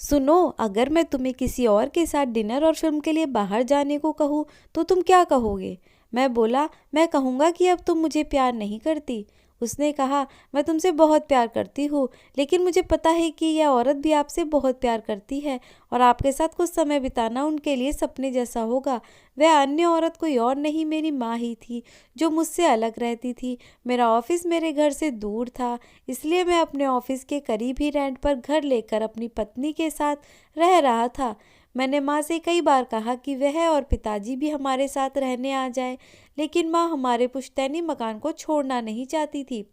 सुनो, अगर मैं तुम्हें किसी और के साथ डिनर और फिल्म के लिए बाहर जाने को कहूँ तो तुम क्या कहोगे? मैं बोला, मैं कहूँगा कि अब तुम मुझे प्यार नहीं करती। उसने कहा, मैं तुमसे बहुत प्यार करती हूँ, लेकिन मुझे पता है कि यह औरत भी आपसे बहुत प्यार करती है और आपके साथ कुछ समय बिताना उनके लिए सपने जैसा होगा। वह अन्य औरत कोई और नहीं, मेरी माँ ही थी, जो मुझसे अलग रहती थी। मेरा ऑफिस मेरे घर से दूर था, इसलिए मैं अपने ऑफिस के करीब ही रेंट पर घर लेकर अपनी पत्नी के साथ रह रहा था। मैंने माँ से कई बार कहा कि वह और पिताजी भी हमारे साथ रहने आ जाए, लेकिन माँ हमारे पुश्तैनी मकान को छोड़ना नहीं चाहती थी।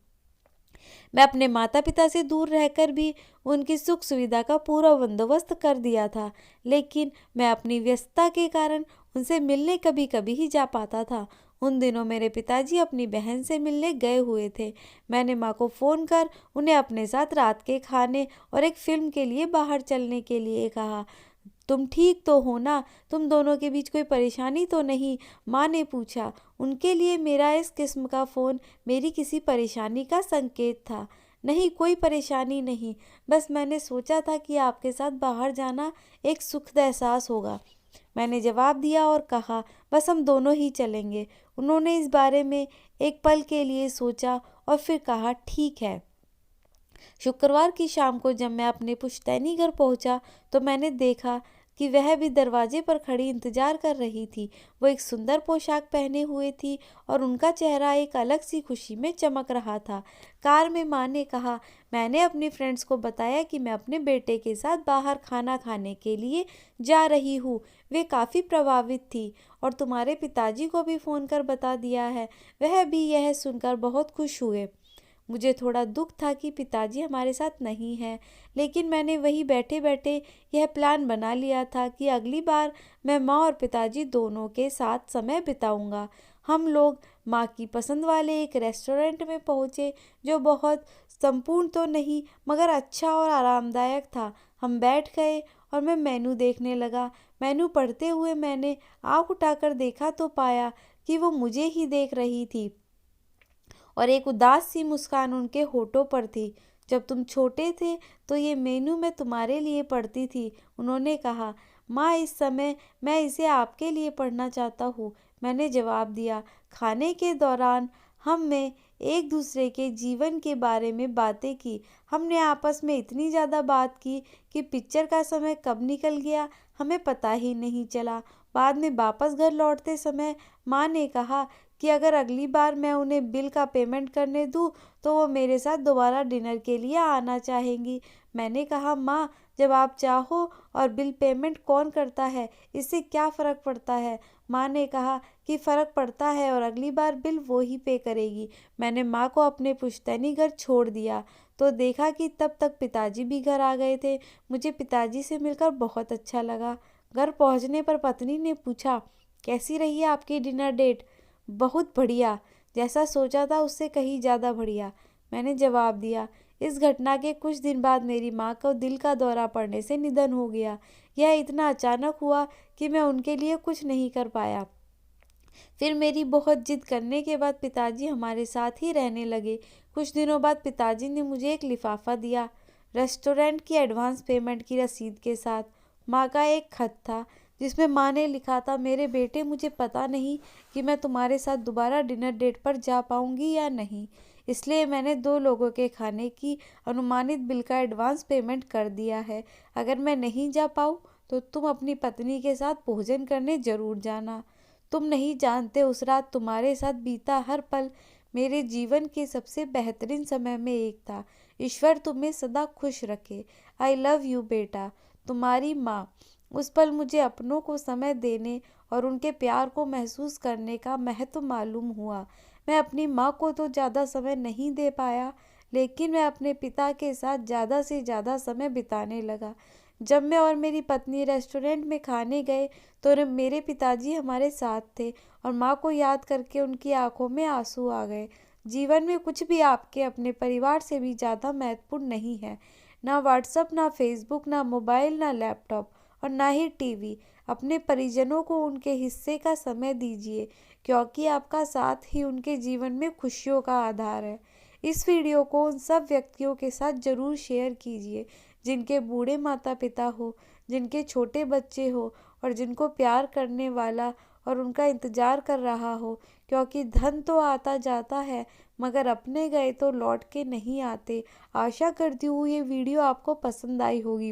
मैं अपने माता पिता से दूर रहकर भी उनकी सुख सुविधा का पूरा बंदोबस्त कर दिया था, लेकिन मैं अपनी व्यस्तता के कारण उनसे मिलने कभी कभी ही जा पाता था। उन दिनों मेरे पिताजी अपनी बहन से मिलने गए हुए थे। मैंने माँ को फ़ोन कर उन्हें अपने साथ रात के खाने और एक फ़िल्म के लिए बाहर चलने के लिए कहा। तुम ठीक तो हो ना? तुम दोनों के बीच कोई परेशानी तो नहीं? माँ ने पूछा। उनके लिए मेरा इस किस्म का फ़ोन मेरी किसी परेशानी का संकेत था। नहीं, कोई परेशानी नहीं, बस मैंने सोचा था कि आपके साथ बाहर जाना एक सुखद एहसास होगा। मैंने जवाब दिया और कहा, बस हम दोनों ही चलेंगे। उन्होंने इस बारे में एक पल के लिए सोचा और फिर कहा, ठीक है। शुक्रवार की शाम को जब मैं अपने पुश्तैनी घर पहुंचा तो मैंने देखा कि वह भी दरवाजे पर खड़ी इंतजार कर रही थी। वो एक सुंदर पोशाक पहने हुए थी और उनका चेहरा एक अलग सी खुशी में चमक रहा था। कार में माँ ने कहा, मैंने अपनी फ्रेंड्स को बताया कि मैं अपने बेटे के साथ बाहर खाना खाने के लिए जा रही हूँ। वे काफ़ी प्रभावित थी और तुम्हारे पिताजी को भी फ़ोन कर बता दिया है। वह भी यह सुनकर बहुत खुश हुए। मुझे थोड़ा दुख था कि पिताजी हमारे साथ नहीं हैं, लेकिन मैंने वहीं बैठे बैठे यह प्लान बना लिया था कि अगली बार मैं माँ और पिताजी दोनों के साथ समय बिताऊंगा। हम लोग माँ की पसंद वाले एक रेस्टोरेंट में पहुँचे, जो बहुत संपूर्ण तो नहीं मगर अच्छा और आरामदायक था। हम बैठ गए और मैं मेनू देखने लगा। मेनू पढ़ते हुए मैंने आँख उठाकर देखा तो पाया कि वो मुझे ही देख रही थी और एक उदास सी मुस्कान उनके होठों पर थी। जब तुम छोटे थे तो ये मेनू मैं तुम्हारे लिए पढ़ती थी, उन्होंने कहा। माँ, इस समय मैं इसे आपके लिए पढ़ना चाहता हूँ, मैंने जवाब दिया। खाने के दौरान हमने एक दूसरे के जीवन के बारे में बातें की। हमने आपस में इतनी ज़्यादा बात की कि पिक्चर का समय कब निकल गया हमें पता ही नहीं चला। बाद में वापस घर लौटते समय माँ ने कहा कि अगर अगली बार मैं उन्हें बिल का पेमेंट करने दूं तो वो मेरे साथ दोबारा डिनर के लिए आना चाहेंगी। मैंने कहा, माँ, जब आप चाहो और बिल पेमेंट कौन करता है, इससे क्या फ़र्क पड़ता है? माँ ने कहा कि फ़र्क पड़ता है और अगली बार बिल वो ही पे करेगी। मैंने माँ को अपने पुश्तैनी घर छोड़ दिया तो देखा कि तब तक पिताजी भी घर आ गए थे। मुझे पिताजी से मिलकर बहुत अच्छा लगा। घर पहुँचने पर पत्नी ने पूछा, कैसी रही आपकी डिनर डेट? बहुत बढ़िया, जैसा सोचा था उससे कहीं ज़्यादा बढ़िया, मैंने जवाब दिया। इस घटना के कुछ दिन बाद मेरी माँ को दिल का दौरा पड़ने से निधन हो गया। यह इतना अचानक हुआ कि मैं उनके लिए कुछ नहीं कर पाया। फिर मेरी बहुत जिद करने के बाद पिताजी हमारे साथ ही रहने लगे। कुछ दिनों बाद पिताजी ने मुझे एक लिफाफा दिया, रेस्टोरेंट की एडवांस पेमेंट की रसीद के साथ। माँ का एक खत था जिसमें माँ ने लिखा था, मेरे बेटे, मुझे पता नहीं कि मैं तुम्हारे साथ दोबारा डिनर डेट पर जा पाऊंगी या नहीं, इसलिए मैंने 2 लोगों के खाने की अनुमानित बिल का एडवांस पेमेंट कर दिया है। अगर मैं नहीं जा पाऊँ तो तुम अपनी पत्नी के साथ भोजन करने ज़रूर जाना। तुम नहीं जानते उस रात तुम्हारे साथ बीता हर पल मेरे जीवन के सबसे बेहतरीन समय में एक था। ईश्वर तुम्हें सदा खुश रखे। आई लव यू बेटा, तुम्हारी माँ। उस पल मुझे अपनों को समय देने और उनके प्यार को महसूस करने का महत्व मालूम हुआ। मैं अपनी माँ को तो ज़्यादा समय नहीं दे पाया, लेकिन मैं अपने पिता के साथ ज़्यादा से ज़्यादा समय बिताने लगा। जब मैं और मेरी पत्नी रेस्टोरेंट में खाने गए तो मेरे पिताजी हमारे साथ थे और माँ को याद करके उनकी आंखों में आंसू आ गए। जीवन में कुछ भी आपके अपने परिवार से भी ज़्यादा महत्वपूर्ण नहीं है। ना व्हाट्सएप, ना फेसबुक, ना मोबाइल, ना लैपटॉप और ना ही टीवी। अपने परिजनों को उनके हिस्से का समय दीजिए, क्योंकि आपका साथ ही उनके जीवन में खुशियों का आधार है। इस वीडियो को उन सब व्यक्तियों के साथ ज़रूर शेयर कीजिए जिनके बूढ़े माता पिता हो, जिनके छोटे बच्चे हो और जिनको प्यार करने वाला और उनका इंतज़ार कर रहा हो, क्योंकि धन तो आता जाता है मगर अपने गए तो लौट के नहीं आते। आशा करती हूँ ये वीडियो आपको पसंद आई होगी।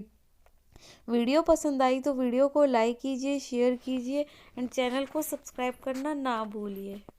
वीडियो पसंद आई तो वीडियो को लाइक कीजिए, शेयर कीजिए एंड चैनल को सब्सक्राइब करना ना भूलिए।